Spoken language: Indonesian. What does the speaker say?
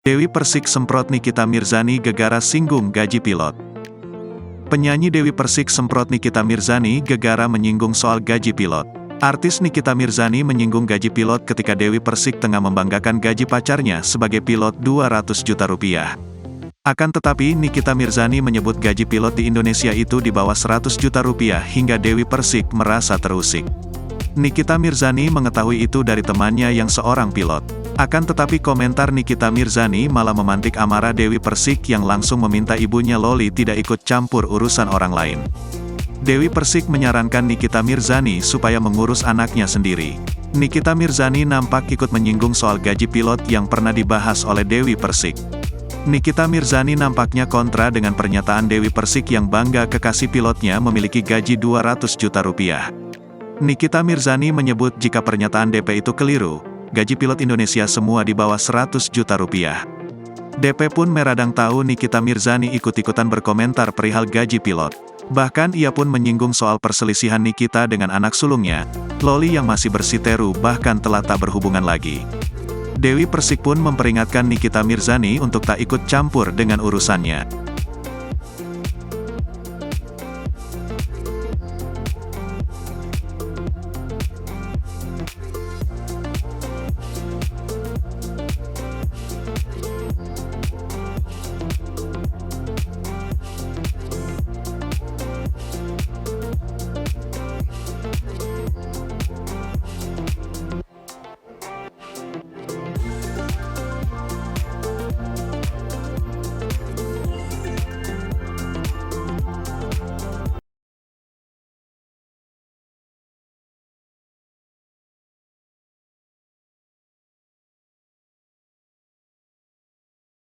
Dewi Persik semprot Nikita Mirzani gegara singgung gaji pilot. Penyanyi Dewi Persik semprot Nikita Mirzani gegara menyinggung soal gaji pilot. Artis Nikita Mirzani menyinggung gaji pilot ketika Dewi Persik tengah membanggakan gaji pacarnya sebagai pilot 200 juta rupiah. Akan tetapi Nikita Mirzani menyebut gaji pilot di Indonesia itu di bawah 100 juta rupiah hingga Dewi Persik merasa terusik. Nikita Mirzani mengetahui itu dari temannya yang seorang pilot. Akan tetapi komentar Nikita Mirzani malah memantik amarah Dewi Persik yang langsung meminta ibunya Loli tidak ikut campur urusan orang lain. Dewi Persik menyarankan Nikita Mirzani supaya mengurus anaknya sendiri. Nikita Mirzani nampak ikut menyinggung soal gaji pilot yang pernah dibahas oleh Dewi Persik. Nikita Mirzani nampaknya kontra dengan pernyataan Dewi Persik yang bangga kekasih pilotnya memiliki gaji 200 juta rupiah. Nikita Mirzani menyebut jika pernyataan DP itu keliru, gaji pilot Indonesia semua di bawah 100 juta rupiah. DP pun meradang tahu Nikita Mirzani ikut-ikutan berkomentar perihal gaji pilot. Bahkan ia pun menyinggung soal perselisihan Nikita dengan anak sulungnya, Loli yang masih bersiteru bahkan telah tak berhubungan lagi. Dewi Persik pun memperingatkan Nikita Mirzani untuk tak ikut campur dengan urusannya.